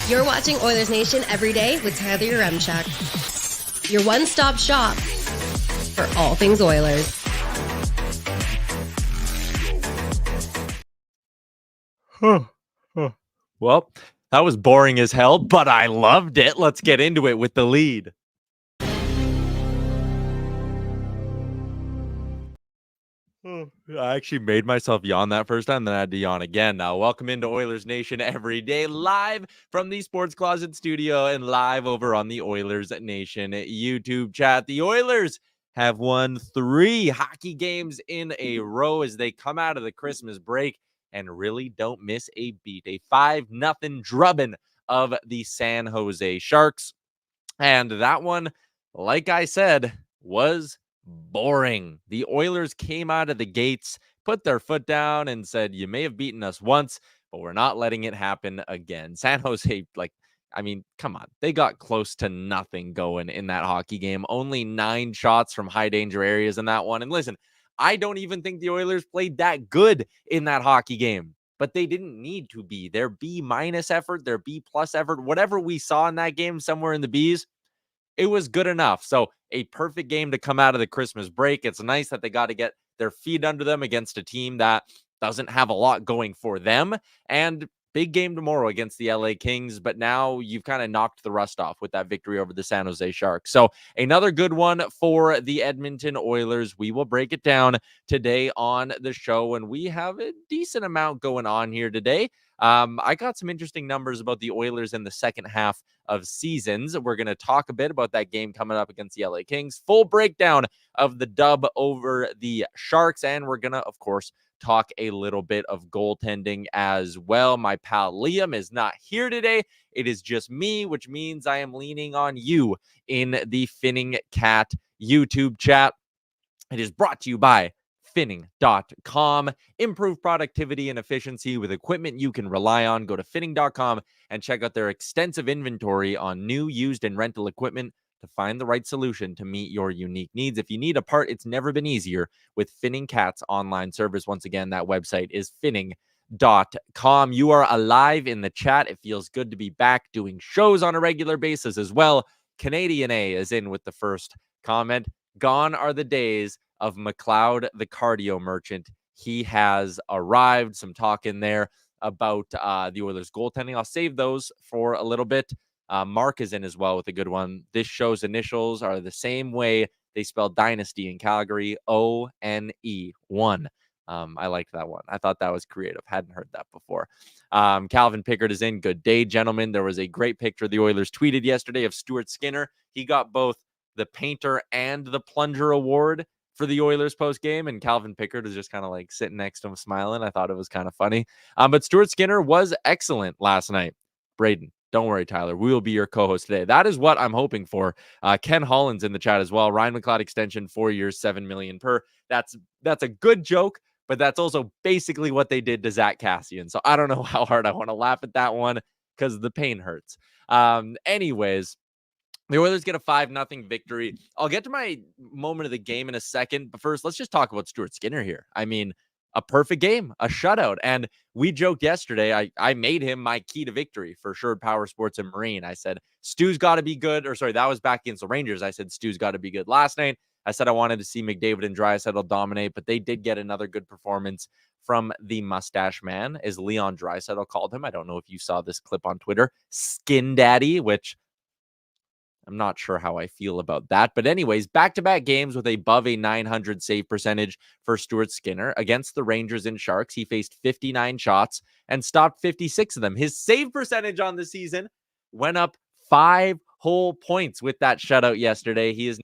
You're watching Oilers Nation Everyday with Tyler Yaremchuk. Your one-stop shop for all things Oilers. Well, that was boring as hell, but I loved it. Let's get into it with the lead. I actually made myself yawn that first time, then I had to yawn again. Now, welcome into Oilers Nation Every Day, live from the Sports Closet studio and live over on the Oilers Nation YouTube chat. The Oilers have won 3 hockey games in a row as they come out of the Christmas break and really don't miss a beat. A 5-0 drubbing of the San Jose Sharks. And that one, like I said, was boring. The Oilers came out of the gates, put their foot down, and said, you may have beaten us once, but we're not letting it happen again. San Jose, come on. They got close to nothing going in that hockey game. Only 9 shots from high danger areas in that one. And listen, I don't even think the Oilers played that good in that hockey game, but they didn't need to be. Their B- effort, their B+ effort, whatever we saw in that game, somewhere in the Bs, it was good enough. So a perfect game to come out of the Christmas break. It's nice that they got to get their feet under them against a team that doesn't have a lot going for them. And big game tomorrow against the LA Kings, but now you've kind of knocked the rust off with that victory over the San Jose Sharks. So another good one for the Edmonton Oilers. We will break it down today on the show, and we have a decent amount going on here today. I got some interesting numbers about the Oilers in the second half of seasons. We're going to talk a bit about that game coming up against the LA Kings, full breakdown of the dub over the Sharks, and we're going to, of course, talk a little bit of goaltending as well. My pal Liam is not here today. It is just me, which means I am leaning on you in the Finning Cat YouTube chat. It is brought to you by finning.com. Improve productivity and efficiency with equipment you can rely on. Go to finning.com and check out their extensive inventory on new, used, and rental equipment to find the right solution to meet your unique needs. If you need a part, it's never been easier with Finning Cat's online service. Once again, that website is finning.com. You are alive in the chat. It feels good to be back doing shows on a regular basis as well. Canadian A is in with the first comment. Gone are the days of McLeod, the cardio merchant. He has arrived. Some talk in there about the Oilers goaltending. I'll save those for a little bit. Mark is in as well with a good one. This show's initials are the same way they spell dynasty in Calgary, O-N-E, 1. I liked that one. I thought that was creative. Hadn't heard that before. Calvin Pickard is in. Good day, gentlemen. There was a great picture the Oilers tweeted yesterday of Stuart Skinner. He got both the Painter and the Plunger Award for the Oilers post game, and Calvin Pickard was just kind of like sitting next to him smiling. I thought it was kind of funny. But Stuart Skinner was excellent last night. Braden, don't worry, Tyler. We will be your co-host today. That is what I'm hoping for. Ken Holland's in the chat as well. Ryan McLeod extension, 4 years, $7 million per. That's a good joke, but that's also basically what they did to Zach Kassian. So I don't know how hard I want to laugh at that one because the pain hurts. Anyways, the Oilers get a 5-0 victory. I'll get to my moment of the game in a second, but first, let's just talk about Stuart Skinner here. I mean, a perfect game, a shutout. And we joked yesterday, I made him my key to victory for Sherwood Power Sports and Marine. I said, Stu's got to be good. Or sorry, that was back against the Rangers. I said, Stu's got to be good. Last night, I said I wanted to see McDavid and Draisaitl dominate, but they did get another good performance from the mustache man, as Leon Draisaitl called him. I don't know if you saw this clip on Twitter. Skin Daddy, which I'm not sure how I feel about that. But anyways, back-to-back games with above a .900 save percentage for Stuart Skinner. Against the Rangers and Sharks, he faced 59 shots and stopped 56 of them. His save percentage on the season went up 5 whole points with that shutout yesterday. He is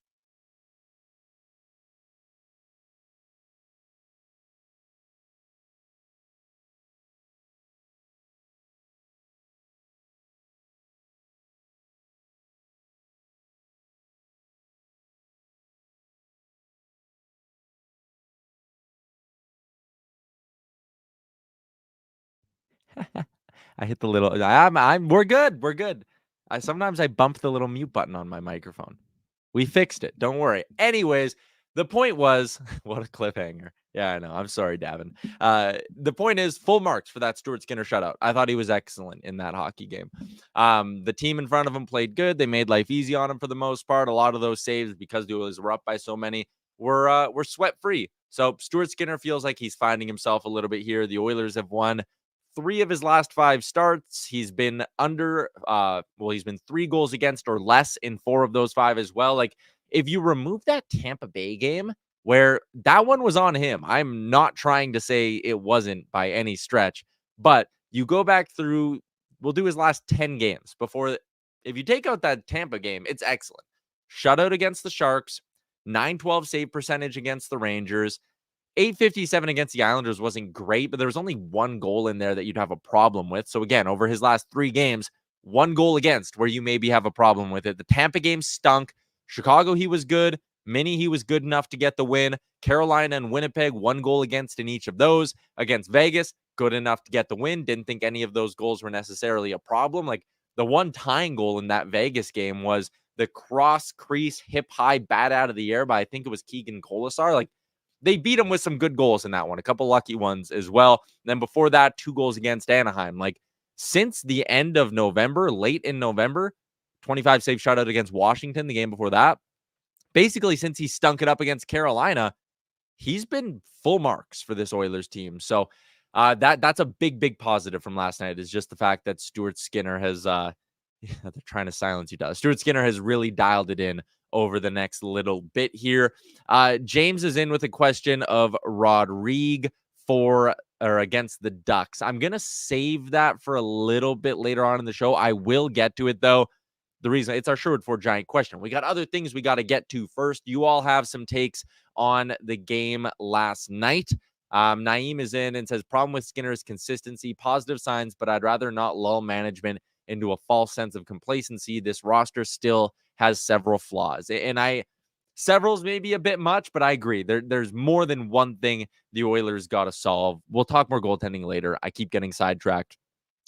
I hit the little we're good. We're good. Sometimes I bump the little mute button on my microphone. We fixed it. Don't worry. Anyways, The point was, what a cliffhanger. Yeah, I know. I'm sorry, Davin. The point is full marks for that Stuart Skinner shutout. I thought he was excellent in that hockey game. The team in front of him played good. They made life easy on him for the most part. A lot of those saves, because the Oilers were up by so many, were sweat free. So Stuart Skinner feels like he's finding himself a little bit here. The Oilers have won 3 of his last 5 starts. He's been he's been 3 goals against or less in 4 of those 5 as well. Like, if you remove that Tampa Bay game, where that one was on him, I'm not trying to say it wasn't by any stretch, but you go back through, we'll do his last 10 games before. If you take out that Tampa game, it's excellent. Shutout against the Sharks, 912 save percentage against the Rangers, 857 against the Islanders wasn't great, but there was only 1 goal in there that you'd have a problem with. So again, over his last 3 games, 1 goal against where you maybe have a problem with it. The Tampa game stunk. Chicago, he was good. Mini, he was good enough to get the win. Carolina and Winnipeg, 1 goal against in each of those. Against Vegas, good enough to get the win. Didn't think any of those goals were necessarily a problem. Like, the one tying goal in that Vegas game was the cross crease hip high bat out of the air by, I think it was Keegan Colasar. Like, they beat him with some good goals in that one, a couple lucky ones as well. And then before that, 2 goals against Anaheim. Like, since the end of November, late in November, 25 save shutout against Washington the game before that. Basically, since he stunk it up against Carolina, he's been full marks for this Oilers team. So that's a big positive from last night, is just the fact that Stuart Skinner has they're trying to silence you. Stuart Skinner has really dialed it in over the next little bit here. James is in with a question of Rodrigue for or against the Ducks. I'm going to save that for a little bit later on in the show. I will get to it, though. The reason it's our Sherwood 4 Giant question. We got other things we got to get to first. You all have some takes on the game last night. Naeem is in and says, problem with Skinner is consistency, positive signs, but I'd rather not lull management into a false sense of complacency. This roster still has several flaws. And several's maybe a bit much, but I agree. There's more than one thing the Oilers got to solve. We'll talk more goaltending later. I keep getting sidetracked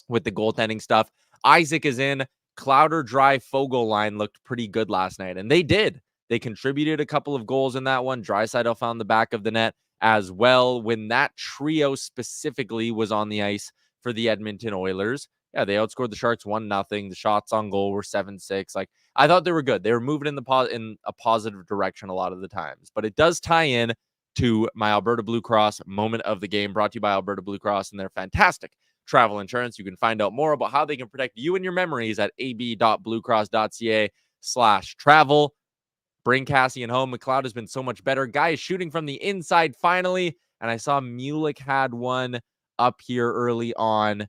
with the goaltending stuff. Isaac is in. Clouder, Dry, Fogle line looked pretty good last night, and they did. They contributed a couple of goals in that one. Draisaitl found the back of the net as well. When that trio specifically was on the ice for the Edmonton Oilers, yeah, they outscored the Sharks 1-0. The shots on goal were 7-6. Like, I thought they were good. They were moving in a positive direction a lot of the times. But it does tie in to my Alberta Blue Cross moment of the game, brought to you by Alberta Blue Cross and their fantastic travel insurance. You can find out more about how they can protect you and your memories at ab.bluecross.ca/travel. Bring Cassian home. McLeod has been so much better. Guy is shooting from the inside finally. And I saw Mulick had one up here early on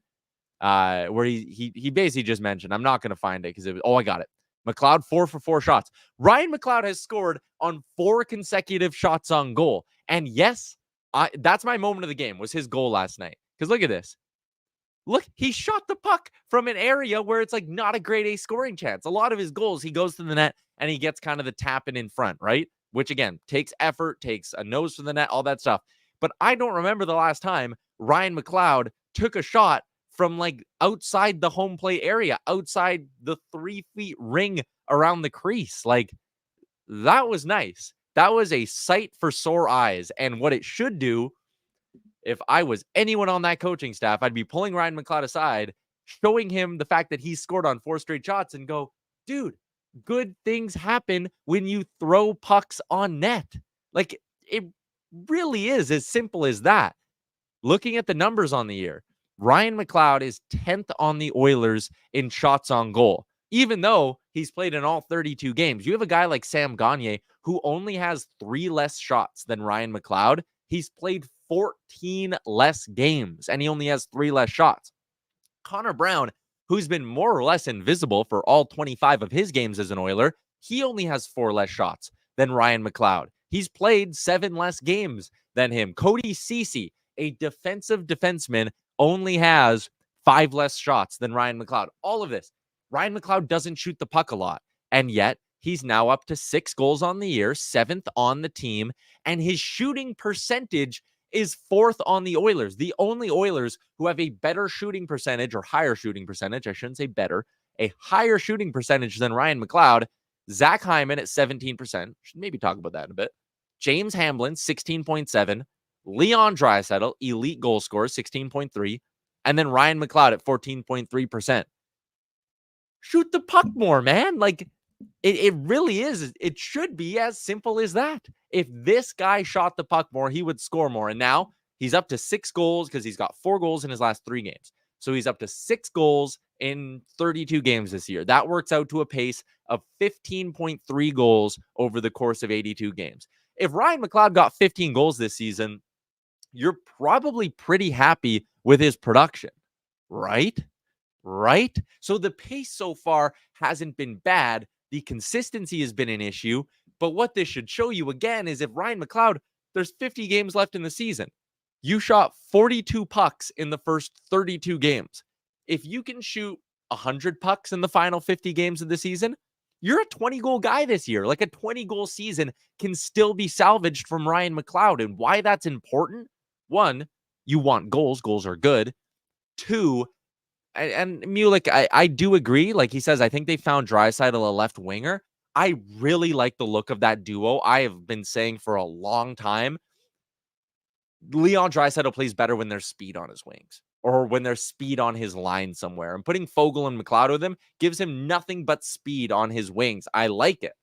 where he basically just mentioned, I'm not going to find it because it was, I got it. McLeod 4 for 4 shots. Ryan McLeod has scored on 4 consecutive shots on goal. And yes, that's my moment of the game, was his goal last night. Because look at this. Look, he shot the puck from an area where it's like not a grade A scoring chance. A lot of his goals, he goes to the net and he gets kind of the tapping in front, right? Which again, takes effort, takes a nose for the net, all that stuff. But I don't remember the last time Ryan McLeod took a shot from like outside the home plate area, outside the 3 feet ring around the crease. Like, that was nice. That was a sight for sore eyes. And what it should do, if I was anyone on that coaching staff, I'd be pulling Ryan McLeod aside, showing him the fact that he scored on 4 straight shots and go, dude, good things happen when you throw pucks on net. Like, it really is as simple as that. Looking at the numbers on the year, Ryan McLeod is 10th on the Oilers in shots on goal, even though he's played in all 32 games. You have a guy like Sam Gagner who only has 3 less shots than Ryan McLeod. He's played 14 less games, and he only has 3 less shots. Connor Brown, who's been more or less invisible for all 25 of his games as an Oiler, he only has 4 less shots than Ryan McLeod. He's played 7 less games than him. Cody Ceci, a defensive defenseman, only has 5 less shots than Ryan McLeod. All of this. Ryan McLeod doesn't shoot the puck a lot, and yet he's now up to 6 goals on the year, 7th on the team, and his shooting percentage is 4th on the Oilers. The only Oilers who have a better shooting percentage, or higher shooting percentage, I shouldn't say better, a higher shooting percentage than Ryan McLeod. Zach Hyman at 17%. Should maybe talk about that in a bit. James Hamblin, 16.7. Leon Draisaitl, elite goal scorer, 16.3. And then Ryan McLeod at 14.3%. Shoot the puck more, man. Like, it really is. It should be as simple as that. If this guy shot the puck more, he would score more. And now he's up to 6 goals because he's got 4 goals in his last 3 games. So he's up to 6 goals in 32 games this year. That works out to a pace of 15.3 goals over the course of 82 games. If Ryan McLeod got 15 goals this season, you're probably pretty happy with his production, right? Right? So the pace so far hasn't been bad. The consistency has been an issue. But what this should show you again is if Ryan McLeod, there's 50 games left in the season. You shot 42 pucks in the first 32 games. If you can shoot 100 pucks in the final 50 games of the season, you're a 20-goal guy this year. Like a 20-goal season can still be salvaged from Ryan McLeod. And why that's important? 1, you want goals. Goals are good. 2, and Muehlek, I do agree. Like he says, I think they found Draisaitl a left winger. I really like the look of that duo. I have been saying for a long time, Leon Draisaitl plays better when there's speed on his wings or when there's speed on his line somewhere. And putting Foegele and McLeod with him gives him nothing but speed on his wings. I like it.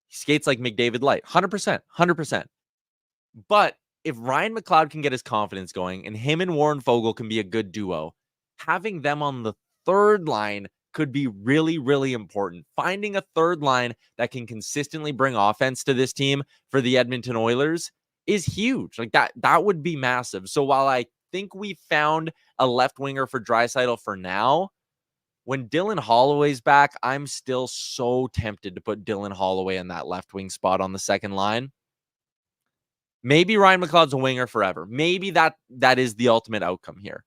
He skates like McDavid light, 100%, 100%. But if Ryan McLeod can get his confidence going and him and Warren Foegele can be a good duo, having them on the third line could be really, really important. Finding a third line that can consistently bring offense to this team for the Edmonton Oilers is huge. Like that would be massive. So while I think we found a left winger for Draisaitl for now, when Dylan Holloway's back, I'm still so tempted to put Dylan Holloway in that left wing spot on the second line. Maybe Ryan McLeod's a winger forever. Maybe that is the ultimate outcome here.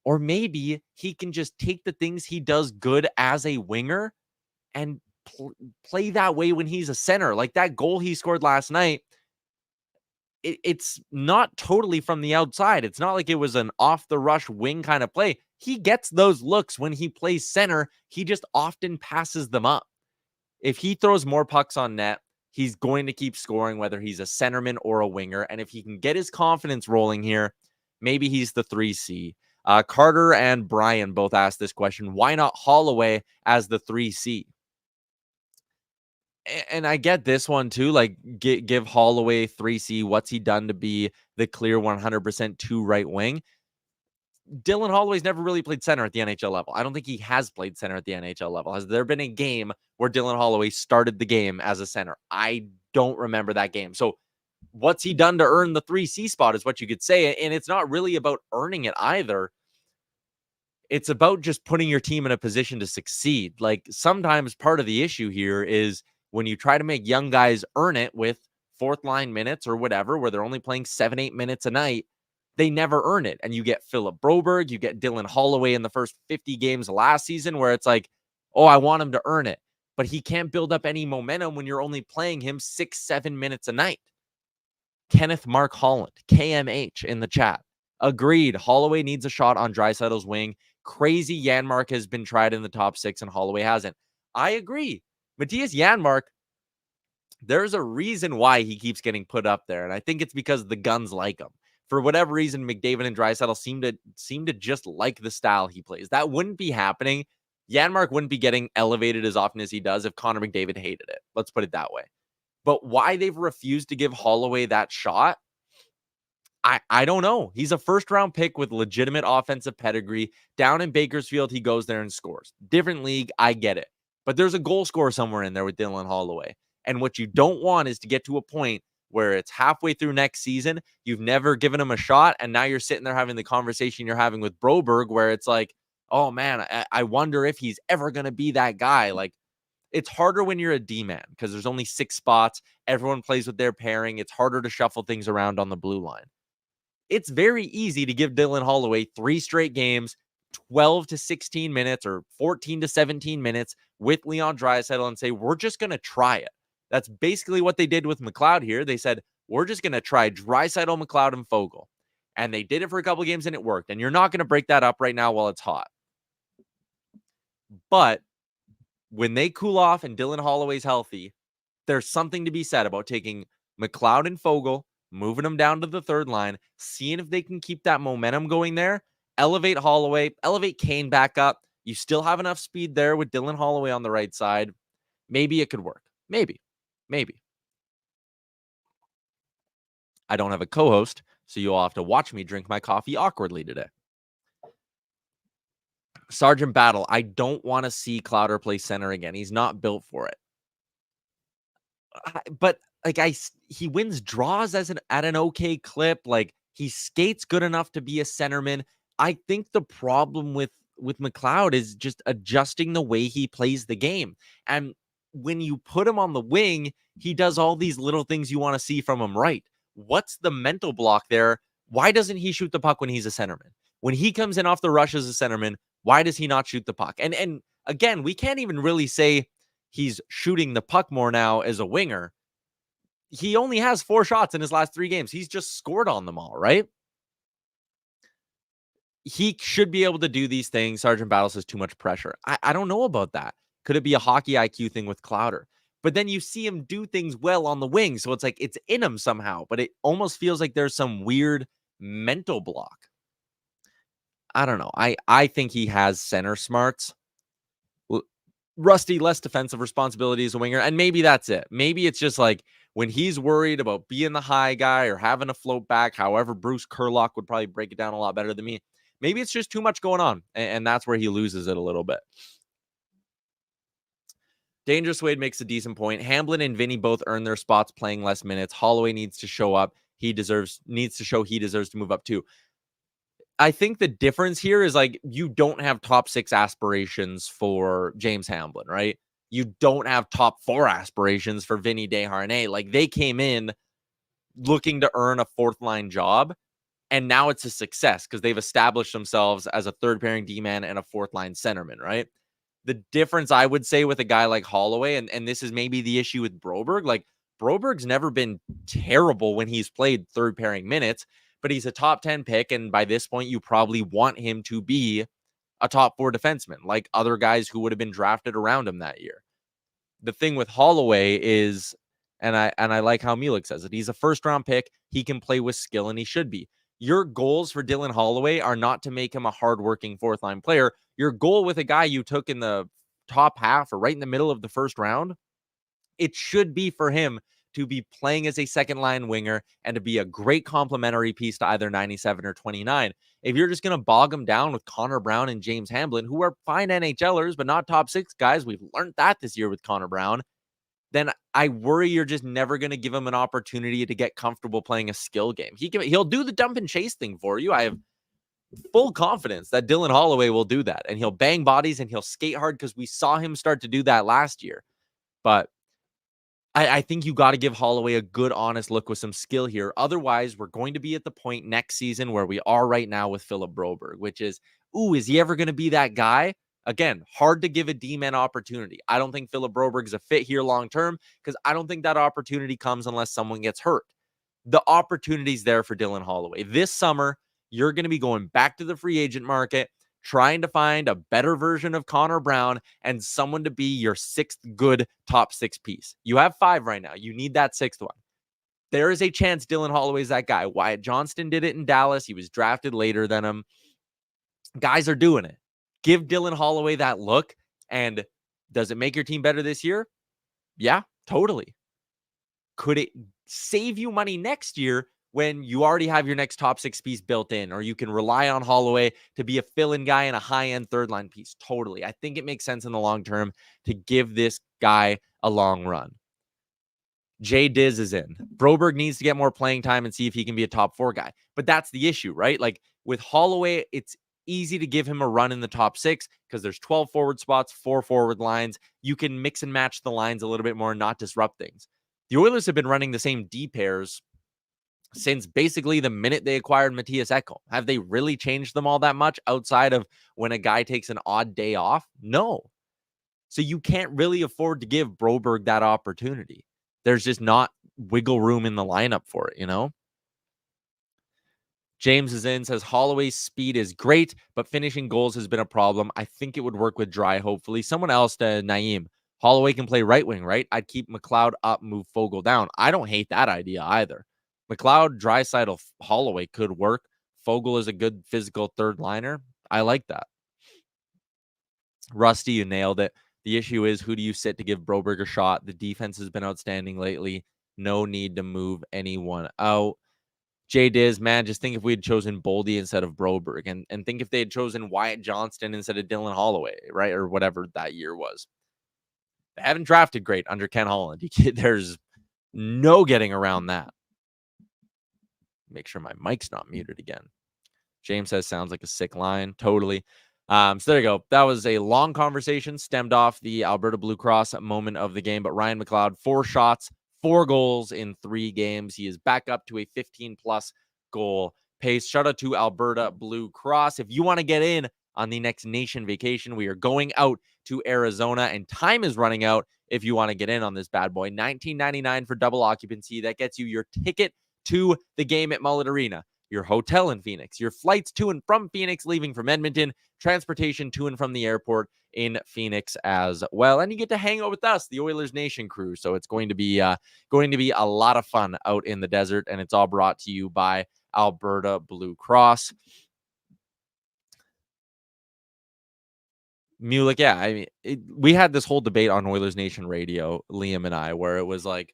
Or maybe he can just take the things he does good as a winger and play that way when he's a center. Like that goal he scored last night, it's not totally from the outside. It's not like it was an off-the-rush wing kind of play. He gets those looks when he plays center. He just often passes them up. If he throws more pucks on net, he's going to keep scoring, whether he's a centerman or a winger. And if he can get his confidence rolling here, maybe he's the 3C. Carter and Brian both asked this question. Why not Holloway as the 3C? And I get this one too. Like, give Holloway 3C. What's he done to be the clear 100% 2 right wing? Dylan Holloway's never really played center at the NHL level. I don't think he has played center at the NHL level. Has there been a game where Dylan Holloway started the game as a center? I don't remember that game. So what's he done to earn the 3C spot is what you could say. And it's not really about earning it either. It's about just putting your team in a position to succeed. Like sometimes part of the issue here is when you try to make young guys earn it with fourth line minutes or whatever, where they're only playing 7-8 minutes a night, they never earn it. And you get Philip Broberg, you get Dylan Holloway in the first 50 games last season where it's like, oh, I want him to earn it. But he can't build up any momentum when you're only playing him 6-7 minutes a night. Kenneth Mark Holland, KMH in the chat. Agreed. Holloway needs a shot on Draisaitl's wing. Crazy Janmark has been tried in the top 6 and Holloway hasn't. I agree. Matthias Janmark, there's a reason why he keeps getting put up there. And I think it's because the guns like him. For whatever reason, McDavid and Draisaitl seem to just like the style he plays. That wouldn't be happening. Janmark wouldn't be getting elevated as often as he does if Connor McDavid hated it. Let's put it that way. But why they've refused to give Holloway that shot, I don't know. He's a first-round pick with legitimate offensive pedigree. Down in Bakersfield, he goes there and scores. Different league, I get it. But there's a goal scorer somewhere in there with Dylan Holloway. And what you don't want is to get to a point where it's halfway through next season, you've never given him a shot, and now you're sitting there having the conversation you're having with Broberg, where it's like, oh man, I wonder if he's ever going to be that guy. Like, it's harder when you're a D-man because there's only 6 spots. Everyone plays with their pairing. It's harder to shuffle things around on the blue line. It's very easy to give Dylan Holloway 3 straight games, 12 to 16 minutes or 14 to 17 minutes with Leon Draisaitl and say, we're just going to try it. That's basically what they did with McLeod here. They said, we're just going to try Draisaitl, McLeod, and Foegele. And they did it for a couple games and it worked. And you're not going to break that up right now while it's hot. But when they cool off and Dylan Holloway's healthy, there's something to be said about taking McLeod and Fogle, moving them down to the third line, seeing if they can keep that momentum going there, elevate Holloway, elevate Kane back up. You still have enough speed there with Dylan Holloway on the right side. Maybe it could work. Maybe. I don't have a co-host, so you'll have to watch me drink my coffee awkwardly today. Sergeant Battle, I don't want to see Clowder play center again. He's not built for it. But like he wins draws at an okay clip. Like he skates good enough to be a centerman. I think the problem with McLeod is just adjusting the way he plays the game. And when you put him on the wing, he does all these little things you want to see from him, right? What's the mental block there? Why doesn't he shoot the puck when he's a centerman? When he comes in off the rush as a centerman, why does he not shoot the puck? And again, we can't even really say he's shooting the puck more now as a winger. He only has 4 shots in his last 3 games. He's just scored on them all, right? He should be able to do these things. Sergeant Battle says too much pressure. I don't know about that. Could it be a hockey IQ thing with Clowder? But then you see him do things well on the wing. So it's like it's in him somehow. But it almost feels like there's some weird mental block. I don't know. I think he has center smarts. Rusty, less defensive responsibility as a winger. And maybe that's it. Maybe it's just like when he's worried about being the high guy or having a float back, however, Bruce Kurlock would probably break it down a lot better than me. Maybe it's just too much going on. And that's where he loses it a little bit. Dangerous Wade makes a decent point. Hamblin and Vinny both earn their spots playing less minutes. Holloway needs to show up. Needs to show he deserves to move up too. I think the difference here is like you don't have top 6 aspirations for James Hamblin, right? You don't have top 4 aspirations for Vinny Desharnais. Like they came in looking to earn a 4th line job, and now it's a success because they've established themselves as a 3rd pairing D-man and a 4th line centerman, right? The difference I would say with a guy like Holloway, and this is maybe the issue with Broberg, like Broberg's never been terrible when he's played 3rd pairing minutes, but he's a top 10 pick. And by this point, you probably want him to be a top 4 defenseman, like other guys who would have been drafted around him that year. The thing with Holloway is, and I like how Mulek says it, he's a 1st round pick. He can play with skill and he should be. Your goals for Dylan Holloway are not to make him a hardworking 4th line player. Your goal with a guy you took in the top half or right in the middle of the 1st round, it should be for him to be playing as a 2nd line winger and to be a great complementary piece to either 97 or 29. If you're just going to bog him down with Connor Brown and James Hamblin, who are fine NHLers, but not top 6 guys, we've learned that this year with Connor Brown, then I worry you're just never going to give him an opportunity to get comfortable playing a skill game. He'll do the dump and chase thing for you. I have full confidence that Dylan Holloway will do that, and he'll bang bodies and he'll skate hard because we saw him start to do that last year. But I think you got to give Holloway a good, honest look with some skill here. Otherwise, we're going to be at the point next season where we are right now with Philip Broberg, which is, is he ever going to be that guy? Again, hard to give a D-man opportunity. I don't think Philip Broberg is a fit here long-term because I don't think that opportunity comes unless someone gets hurt. The opportunity's there for Dylan Holloway. This summer, you're going to be going back to the free agent market, trying to find a better version of Connor Brown and someone to be your 6th good top 6 piece. You have 5 right now. You need that 6th one. There is a chance Dylan Holloway's that guy. Wyatt Johnston did it in Dallas. He was drafted later than him. Guys are doing it. Give Dylan Holloway that look. And does it make your team better this year? Yeah, totally. Could it save you money next year when you already have your next top 6 piece built in, or you can rely on Holloway to be a fill-in guy and a high-end 3rd line piece? Totally. I think it makes sense in the long term to give this guy a long run. Jay Diz is in. Broberg needs to get more playing time and see if he can be a top 4 guy. But that's the issue, right? Like with Holloway, it's easy to give him a run in the top 6 because there's 12 forward spots, 4 forward lines. You can mix and match the lines a little bit more and not disrupt things. The Oilers have been running the same D pairs since basically the minute they acquired Matthias Ekholm. Have they really changed them all that much outside of when a guy takes an odd day off? No. So you can't really afford to give Broberg that opportunity. There's just not wiggle room in the lineup for it, you know? James is in, says Holloway's speed is great, but finishing goals has been a problem. I think it would work with Dry, hopefully. Someone else to Naeem. Holloway can play right wing, right? I'd keep McLeod up, move Fogle down. I don't hate that idea either. McLeod, Draisaitl, Holloway could work. Fogle is a good physical third liner. I like that. Rusty, you nailed it. The issue is, who do you sit to give Broberg a shot? The defense has been outstanding lately. No need to move anyone out. Jay Diz, man, just think if we had chosen Boldy instead of Broberg, and think if they had chosen Wyatt Johnston instead of Dylan Holloway, right? Or whatever that year was. They haven't drafted great under Ken Holland. There's no getting around that. Make sure my mic's not muted again. James says, sounds like a sick line. Totally. So there you go. That was a long conversation, stemmed off the Alberta Blue Cross moment of the game. But Ryan McLeod, 4 shots, 4 goals in 3 games. He is back up to a 15-plus goal pace. Shout out to Alberta Blue Cross. If you want to get in on the next nation vacation, we are going out to Arizona, and time is running out if you want to get in on this bad boy. $19.99 for double occupancy. That gets you your ticket to the game at Mullet Arena, your hotel in Phoenix, your flights to and from Phoenix leaving from Edmonton, transportation to and from the airport in Phoenix as well. And you get to hang out with us, the Oilers Nation crew. So it's going to be a lot of fun out in the desert, and it's all brought to you by Alberta Blue Cross. Mulek, yeah, I mean, we had this whole debate on Oilers Nation Radio, Liam and I, where it was like,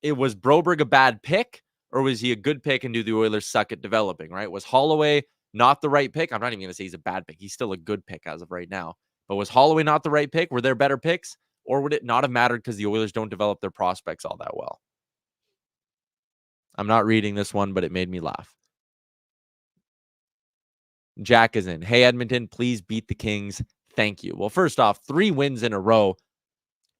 it was Broberg a bad pick, or was he a good pick and do the Oilers suck at developing, right? Was Holloway not the right pick? I'm not even going to say he's a bad pick. He's still a good pick as of right now. But was Holloway not the right pick? Were there better picks? Or would it not have mattered because the Oilers don't develop their prospects all that well? I'm not reading this one, but it made me laugh. Jack is in. Hey, Edmonton, please beat the Kings. Thank you. Well, first off, 3 wins in a row.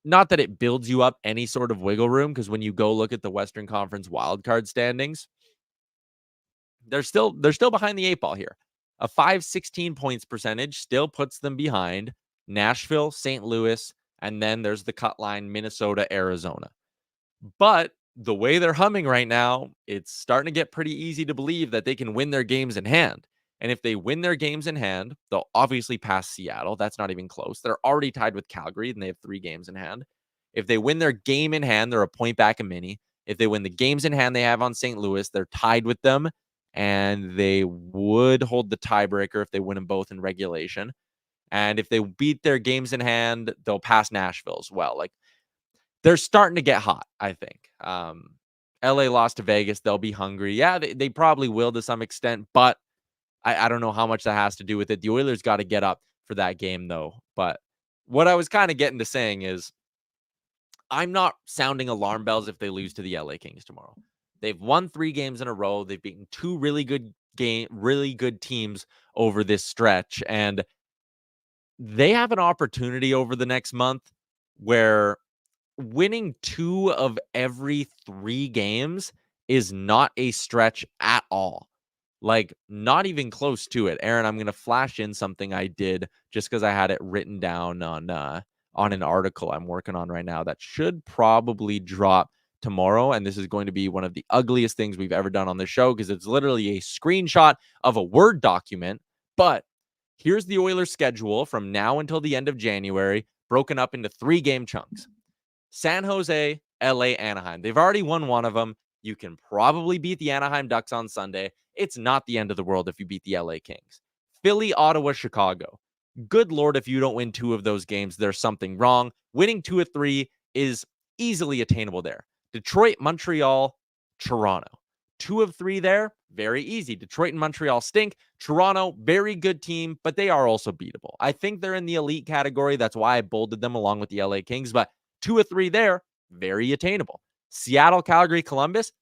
Not that it builds you up any sort of wiggle room, because when you go look at the Western Conference wildcard standings, they're still behind the 8 ball here. A 516 points percentage still puts them behind Nashville, St. Louis, and then there's the cut line, Minnesota, Arizona. But the way they're humming right now, it's starting to get pretty easy to believe that they can win their games in hand. And if they win their games in hand, they'll obviously pass Seattle. That's not even close. They're already tied with Calgary, and they have 3 games in hand. If they win their game in hand, they're a point back a mini. If they win the games in hand they have on St. Louis, they're tied with them, and they would hold the tiebreaker if they win them both in regulation. And if they beat their games in hand, they'll pass Nashville as well. Like, they're starting to get hot, I think. LA lost to Vegas. They'll be hungry. Yeah, they probably will to some extent, but I don't know how much that has to do with it. The Oilers got to get up for that game, though. But what I was kind of getting to saying is, I'm not sounding alarm bells if they lose to the LA Kings tomorrow. They've won 3 games in a row. They've beaten 2 really good teams over this stretch. And they have an opportunity over the next month where winning 2 of every 3 games is not a stretch at all. Like, not even close to it. Aaron, I'm going to flash in something I did just because I had it written down on an article I'm working on right now that should probably drop tomorrow. And this is going to be one of the ugliest things we've ever done on the show, because it's literally a screenshot of a Word document. But here's the Oilers schedule from now until the end of January, broken up into 3 game chunks. San Jose, LA, Anaheim. They've already won one of them. You can probably beat the Anaheim Ducks on Sunday. It's not the end of the world if you beat the LA Kings. Philly, Ottawa, Chicago. Good Lord, if you don't win 2 of those games, there's something wrong. Winning 2 of 3 is easily attainable there. Detroit, Montreal, Toronto. 2 of 3 there, very easy. Detroit and Montreal stink. Toronto, very good team, but they are also beatable. I think they're in the elite category. That's why I bolded them along with the LA Kings, but 2 of 3 there, very attainable. Seattle, Calgary, Columbus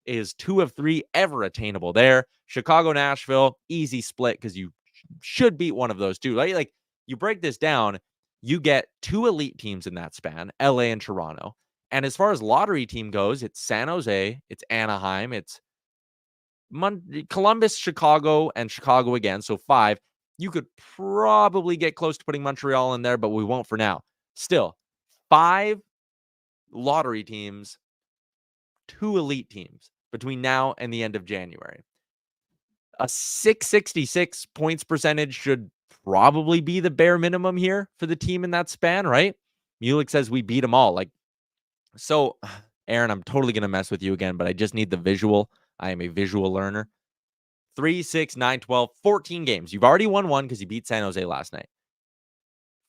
is 2 of 3 ever attainable there. Chicago, Nashville, easy split because you should beat one of those 2. Like, you break this down, you get 2 elite teams in that span, LA and Toronto. And as far as lottery team goes, it's San Jose, it's Anaheim, it's Columbus, Chicago, and Chicago again. So 5. You could probably get close to putting Montreal in there, but we won't for now. Still, 5 lottery teams, 2 elite teams between now and the end of January. A 666 points percentage should probably be the bare minimum here for the team in that span, right? Mulek says we beat them all. Like, so Aaron, I'm totally going to mess with you again, but I just need the visual. I am a visual learner. 3, 6, 9, 12, 14 games. You've already won one because you beat San Jose last night.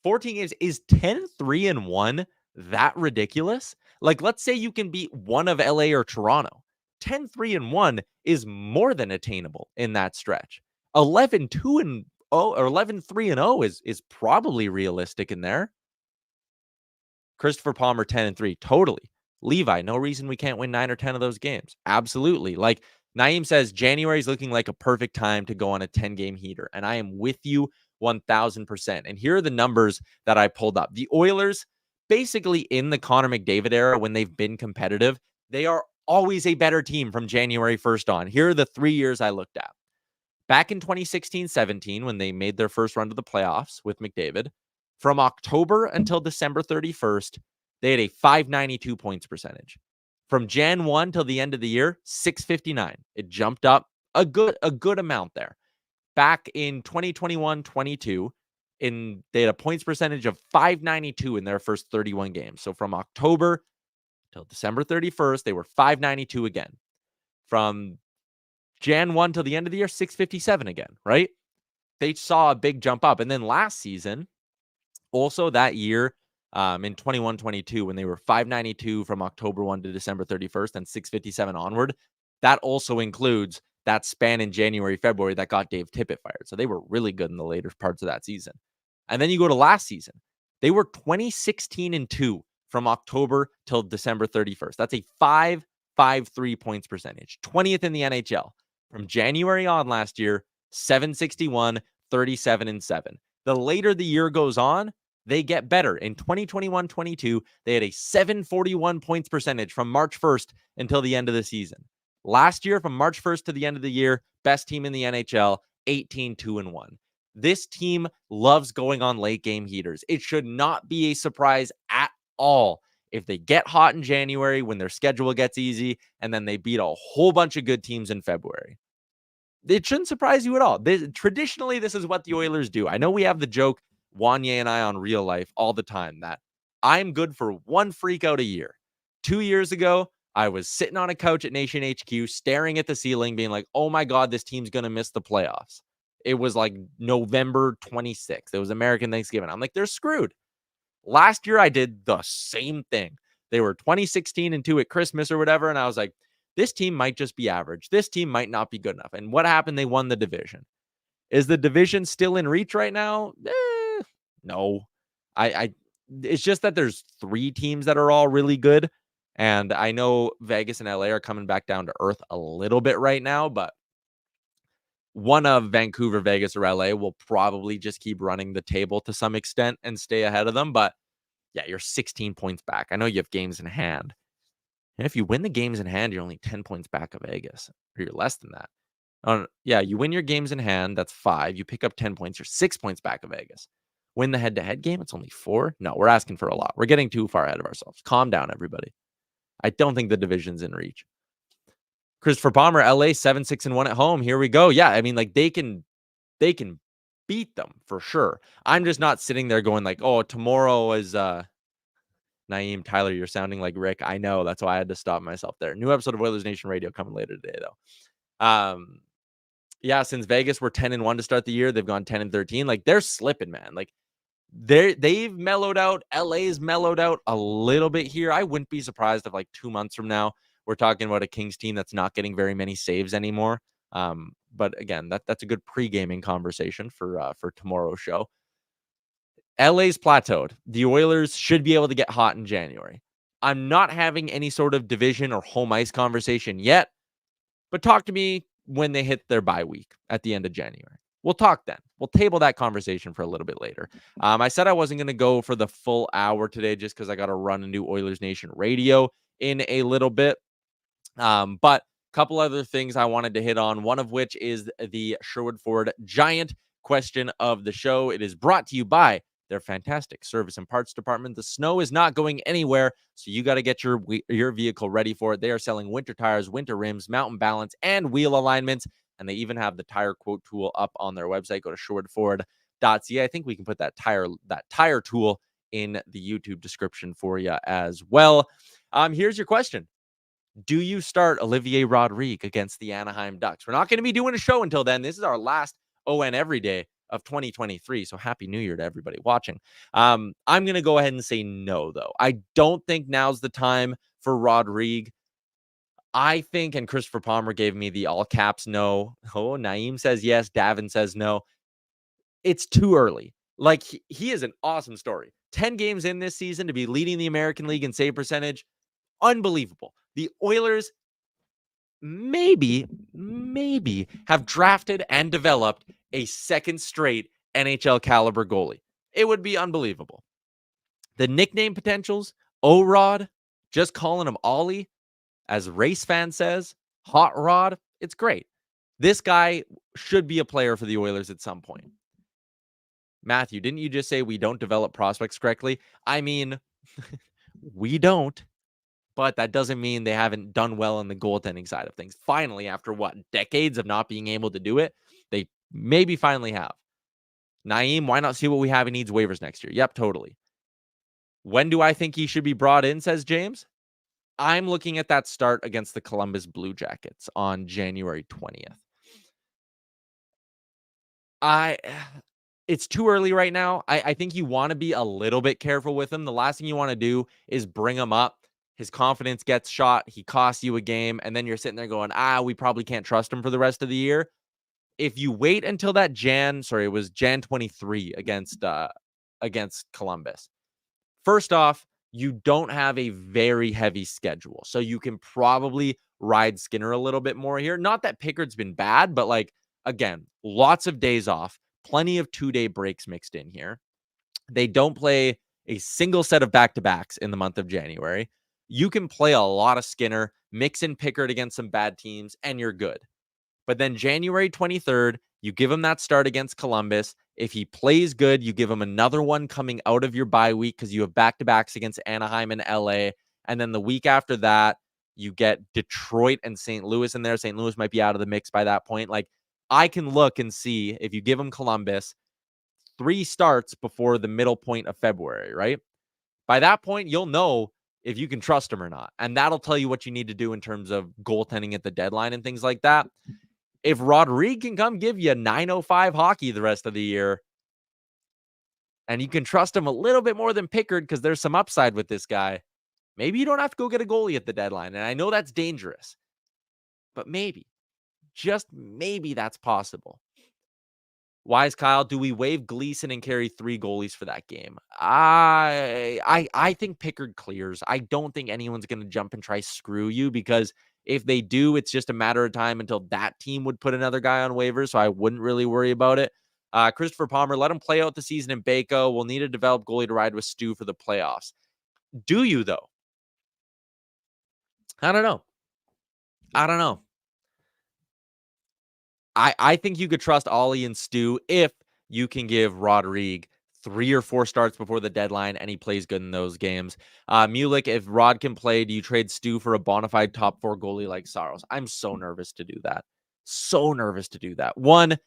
14 games. Is 10-3-1 that ridiculous? Like, let's say you can beat one of LA or Toronto. 10-3-1 is more than attainable in that stretch. 11-2-0 or 11-3-0 is probably realistic in there. Christopher Palmer 10-3, totally. Levi, no reason we can't win 9 or 10 of those games. Absolutely. Like Naeem says, January is looking like a perfect time to go on a 10-game heater, and I am with you 1,000%. And here are the numbers that I pulled up. The Oilers, basically in the Connor McDavid era, when they've been competitive, they are always a better team from January 1st on. Here are the 3 years I looked at. Back in 2016-17, when they made their first run to the playoffs with McDavid, from October until December 31st, they had a .592 points percentage. From Jan 1 till the end of the year, .659. It jumped up a good amount there. Back in 2021-22, they had a points percentage of .592 in their first 31 games. So from October till December 31st, they were .592 again. From Jan 1 till the end of the year, .657 again, right? They saw a big jump up. And then last season, also that year, in 21-22, when they were .592 from October 1 to December 31st and .657 onward, that also includes that span in January, February that got Dave Tippett fired. So they were really good in the later parts of that season. And then you go to last season. They were 20-16-2 from October till December 31st. That's a .553 points percentage. 20th in the NHL. From January on last year, .761, 37-7. The later the year goes on, they get better. In 2021-22, they had a .741 points percentage from March 1st until the end of the season. Last year, from March 1st to the end of the year, best team in the NHL, 18-2-1. This team loves going on late game heaters. It should not be a surprise at all if they get hot in January when their schedule gets easy and then they beat a whole bunch of good teams in February. It shouldn't surprise you at all. Traditionally, this is what the Oilers do. I know we have the joke, Wanye and I on Real Life all the time, that I'm good for one freak out a year. 2 years ago, I was sitting on a couch at Nation HQ, staring at the ceiling, being like, oh my God, this team's going to miss the playoffs. It was like November 26th. It was American Thanksgiving. I'm like, they're screwed. Last year, I did the same thing. They were 20-16-2 at Christmas or whatever, and I was like, this team might just be average. This team might not be good enough. And what happened? They won the division. Is the division still in reach right now? No. It's just that there's 3 teams that are all really good. And I know Vegas and LA are coming back down to earth a little bit right now, but one of Vancouver, Vegas, or LA will probably just keep running the table to some extent and stay ahead of them. But yeah, you're 16 points back. I know you have games in hand. And if you win the games in hand, you're only 10 points back of Vegas, or you're less than that. Yeah, you win your games in hand, that's 5. You pick up 10 points, you're 6 points back of Vegas. Win the head-to-head game, it's only 4. No, we're asking for a lot. We're getting too far ahead of ourselves. Calm down, everybody. I don't think the division's in reach. Christopher Palmer, LA 7-6-1 at home. Here we go. Yeah, I mean, like they can beat them for sure. I'm just not sitting there going like, oh, tomorrow is Naeem, Tyler, you're sounding like Rick. I know. That's why I had to stop myself there. New episode of Oilersnation Radio coming later today, though. Yeah, since Vegas were 10-1 to start the year, they've gone 10-13. Like they're slipping, man. Like they've mellowed out. LA's mellowed out a little bit here. I wouldn't be surprised if like 2 months from now we're talking about a Kings team that's not getting very many saves anymore. But again, that's a good pre-gaming conversation for tomorrow's show. LA's plateaued. The Oilers should be able to get hot in January. I'm not having any sort of division or home ice conversation yet, but talk to me when they hit their bye week at the end of January. We'll talk then. We'll table that conversation for a little bit later. I said I wasn't going to go for the full hour today just because I got to run a new Oilers Nation Radio in a little bit. But a couple other things I wanted to hit on, one of which is the Sherwood Ford Giant question of the show. It is brought to you by their fantastic service and parts department. The snow is not going anywhere, so you got to get your vehicle ready for it. They are selling winter tires, winter rims, mountain balance, and wheel alignments, and they even have the tire quote tool up on their website. Go to sherwoodford.ca. I think we can put that tire tool in the YouTube description for you as well. Here's your question. Do you start Olivier Rodrigue against the Anaheim Ducks? We're not going to be doing a show until then. This is our last ON Everyday of 2023. So happy New Year to everybody watching. I'm going to go ahead and say no, though. I don't think now's the time for Rodrigue. I think, and Christopher Palmer gave me the all caps no. Oh, Naeem says yes. Davin says no. It's too early. Like, he is an awesome story. 10 games in this season to be leading the American League in save percentage. Unbelievable. The Oilers maybe have drafted and developed a second straight NHL caliber goalie. It would be unbelievable. The nickname potentials, O-Rod, just calling him Ollie, as Race Fan says, Hot Rod, it's great. This guy should be a player for the Oilers at some point. Matthew, didn't you just say we don't develop prospects correctly? I mean, we don't. But that doesn't mean they haven't done well on the goaltending side of things. Finally, after what, decades of not being able to do it, they maybe finally have. Naeem, why not see what we have? He needs waivers next year. Yep, totally. When do I think he should be brought in, says James? I'm looking at that start against the Columbus Blue Jackets on January 20th. It's too early right now. I think you want to be a little bit careful with him. The last thing you want to do is bring him up. His confidence gets shot. He costs you a game. And then you're sitting there going, we probably can't trust him for the rest of the year. If you wait until that Jan 23 against Columbus. First off, you don't have a very heavy schedule. So you can probably ride Skinner a little bit more here. Not that Pickard's been bad, but again, lots of days off, plenty of 2-day breaks mixed in here. They don't play a single set of back-to-backs in the month of January. You can play a lot of Skinner, mix in Pickard against some bad teams, and you're good. But then January 23rd, you give him that start against Columbus. If he plays good, you give him another one coming out of your bye week because you have back-to-backs against Anaheim and LA. And then the week after that, you get Detroit and St. Louis in there. St. Louis might be out of the mix by that point. I can look and see if you give him Columbus 3 starts before the middle point of February, right? By that point, you'll know if you can trust him or not. And that'll tell you what you need to do in terms of goaltending at the deadline and things like that. If Rodrigue can come give you 905 hockey the rest of the year, and you can trust him a little bit more than Pickard because there's some upside with this guy, maybe you don't have to go get a goalie at the deadline. And I know that's dangerous, but maybe, just maybe that's possible. Wise Kyle, do we waive Gleason and carry 3 goalies for that game? I think Pickard clears. I don't think anyone's going to jump and try screw you, because if they do, it's just a matter of time until that team would put another guy on waivers. So I wouldn't really worry about it. Christopher Palmer, let him play out the season in Baco. We'll need a developed goalie to ride with Stu for the playoffs. Do you, though? I don't know. I think you could trust Ollie and Stu if you can give Rodrigue 3 or 4 starts before the deadline and he plays good in those games. Mulick, if Rod can play, do you trade Stu for a bona fide top 4 goalie like Saros? I'm so nervous to do that. One,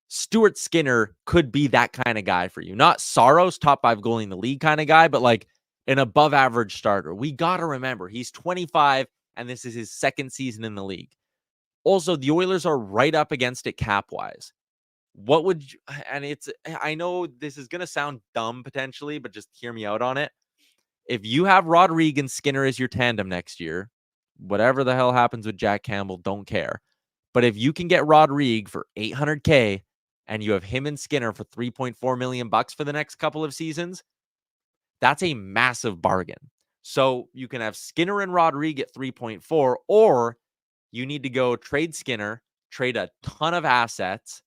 Stuart Skinner could be that kind of guy for you. Not Saros, top 5 goalie in the league kind of guy, but an above average starter. We got to remember, he's 25 and this is his 2nd season in the league. Also, the Oilers are right up against it cap-wise. What would you, and I know this is going to sound dumb potentially, but just hear me out on it. If you have Rodrigue and Skinner as your tandem next year, whatever the hell happens with Jack Campbell, don't care. But if you can get Rodrigue for $800K and you have him and Skinner for $3.4 million for the next couple of seasons, that's a massive bargain. So you can have Skinner and Rodrigue at 3.4, or you need to go trade Skinner, trade a ton of assets,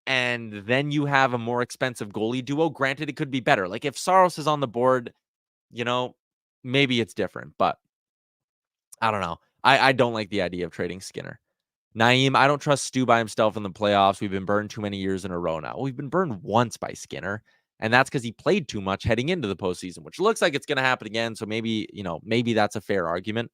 and then you have a more expensive goalie duo. Granted, it could be better. If Saros is on the board, maybe it's different, but I don't know. I don't like the idea of trading Skinner. Naeem, I don't trust Stu by himself in the playoffs. We've been burned too many years in a row now. We've been burned once by Skinner, and that's because he played too much heading into the postseason, which looks like it's going to happen again. So maybe that's a fair argument.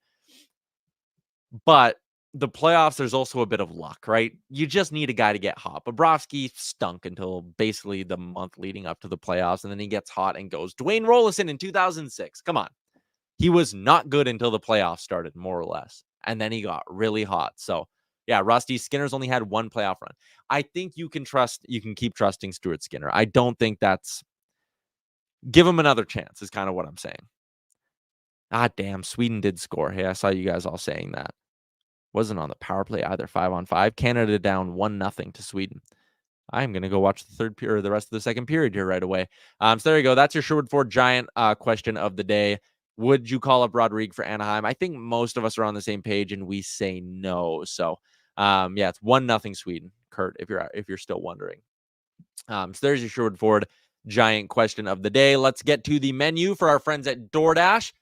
But the playoffs, there's also a bit of luck, right? You just need a guy to get hot. Bobrovsky stunk until basically the month leading up to the playoffs, and then he gets hot and goes. Dwayne Rollison in 2006. Come on. He was not good until the playoffs started, more or less. And then he got really hot. So, yeah, Rusty Skinner's only had one playoff run. I think you can keep trusting Stuart Skinner. I don't think give him another chance, is kind of what I'm saying. Ah, damn, Sweden did score. Hey, I saw you guys all saying that. Wasn't on the power play either, 5-on-5. Canada down 1-0 to Sweden. I'm going to go watch the third period, or the rest of the second period here right away. So there you go. That's your Sherwood Ford Giant question of the day. Would you call up Rodrigue for Anaheim? I think most of us are on the same page, and we say no. So, yeah, it's 1-0 Sweden, Kurt, if you're still wondering. So there's your Sherwood Ford Giant question of the day. Let's get to the menu for our friends at DoorDash.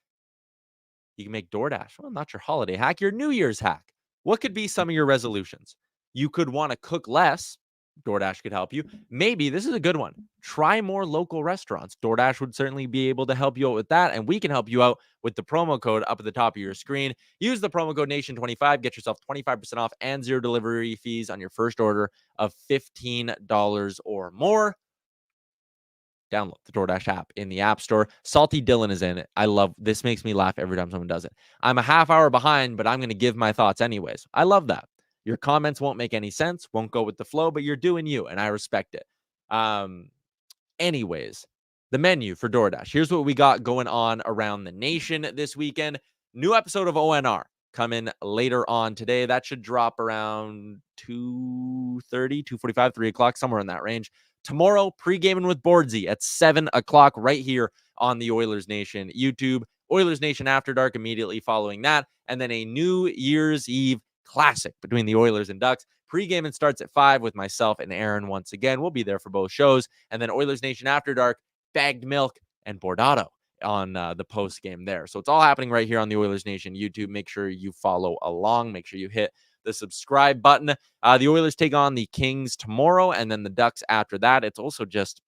You can make DoorDash. Well, not your holiday hack, your New Year's hack. What could be some of your resolutions? You could want to cook less. DoorDash could help you. Maybe this is a good one. Try more local restaurants. DoorDash would certainly be able to help you out with that. And we can help you out with the promo code up at the top of your screen. Use the promo code Nation25. Get yourself 25% off and 0 delivery fees on your first order of $15 or more. Download the DoorDash app in the App Store. Salty Dylan is in it. I love this. Makes me laugh every time someone does it. I'm a half hour behind, but I'm going to give my thoughts anyways. I love that. Your comments won't make any sense, won't go with the flow, but you're doing you, and I respect it. Anyways, the menu for DoorDash. Here's what we got going on around the nation this weekend. New episode of ONR coming later on today. That should drop around 2:30, 2:45, 3 o'clock, somewhere in that range. Tomorrow, pre-gaming with Boardsy at 7 o'clock right here on the Oilers Nation YouTube. Oilers Nation After Dark immediately following that. And then a New Year's Eve classic between the Oilers and Ducks. Pre-gaming starts at 5 with myself and Aaron once again. We'll be there for both shows. And then Oilers Nation After Dark, Bagged Milk, and Bordado on the post-game there. So it's all happening right here on the Oilers Nation YouTube. Make sure you follow along. Make sure you hit the subscribe button. The Oilers take on the Kings tomorrow, and then the Ducks after that. It's also just,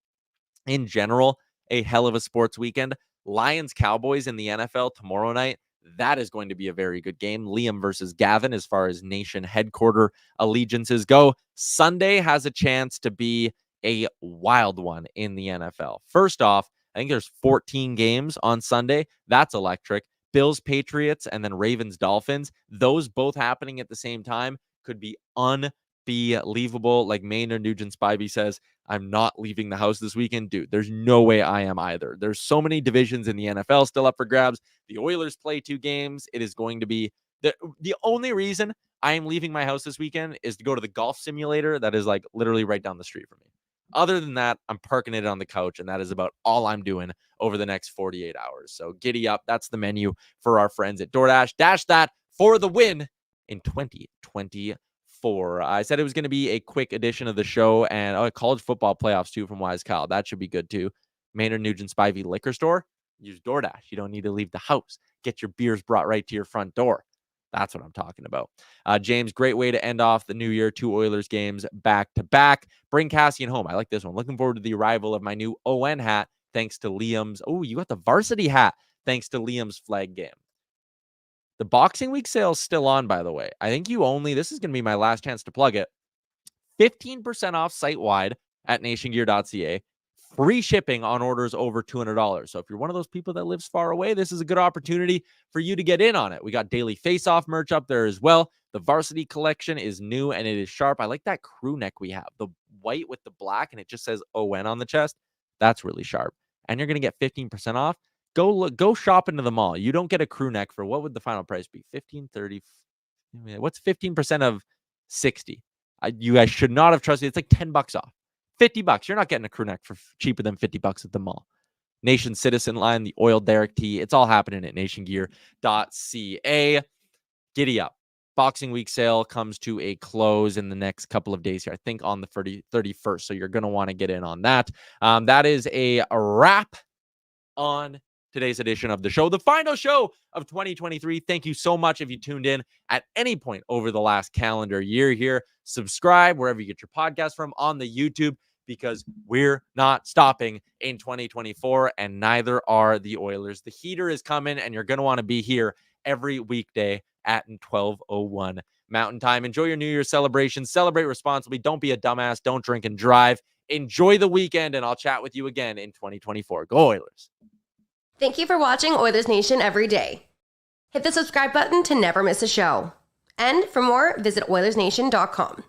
in general, a hell of a sports weekend. Lions-Cowboys in the NFL tomorrow night. That is going to be a very good game. Liam versus Gavin as far as nation headquarter allegiances go. Sunday has a chance to be a wild one in the NFL. First off, I think there's 14 games on Sunday. That's electric. Bills, Patriots, and then Ravens, Dolphins. Those both happening at the same time could be unbelievable. Like Maynard Nugent-Spivey says, I'm not leaving the house this weekend. Dude, there's no way I am either. There's so many divisions in the NFL still up for grabs. The Oilers play 2 games. It is going to be the only reason I am leaving my house this weekend is to go to the golf simulator that is like literally right down the street from me. Other than that, I'm parking it on the couch, and that is about all I'm doing over the next 48 hours. So giddy up. That's the menu for our friends at DoorDash. Dash that for the win in 2024. I said it was going to be a quick edition of the show, and college football playoffs too from Wise Kyle. That should be good too. Maynard Nugent-Spivey Liquor Store. Use DoorDash. You don't need to leave the house. Get your beers brought right to your front door. That's what I'm talking about. James, great way to end off the new year. 2 Oilers games back to back. Bring Cassian home. I like this one. Looking forward to the arrival of my new ON hat thanks to Liam's. Oh, you got the varsity hat thanks to Liam's flag game. The Boxing Week sale is still on, by the way. I think this is going to be my last chance to plug it. 15% off site-wide at nationgear.ca. Free shipping on orders over $200. So if you're one of those people that lives far away, this is a good opportunity for you to get in on it. We got daily face-off merch up there as well. The varsity collection is new and it is sharp. I like that crew neck we have. The white with the black and it just says ON on the chest. That's really sharp. And you're going to get 15% off. Go shop into the mall. You don't get a crew neck for what would the final price be? 15, 30. What's 15% of 60? You guys should not have trusted. It's like $10 off. $50. You're not getting a crew neck for cheaper than $50 at the mall. Nation Citizen line, the oil Derek tee. It's all happening at nationgear.ca. Giddy up. Boxing Week sale comes to a close in the next couple of days here. I think on the 31st. So you're going to want to get in on that. That is a wrap on today's edition of the show, the final show of 2023. Thank you so much if you tuned in at any point over the last calendar year here. Subscribe wherever you get your podcast from on the YouTube, because we're not stopping in 2024, and neither are the Oilers. The heater is coming, and you're going to want to be here every weekday at 12:01 Mountain Time. Enjoy your New Year's celebration. Celebrate responsibly. Don't be a dumbass. Don't drink and drive. Enjoy the weekend, and I'll chat with you again in 2024. Go Oilers. Thank you for watching Oilers Nation Every Day. Hit the subscribe button to never miss a show. And for more, visit Oilersnation.com.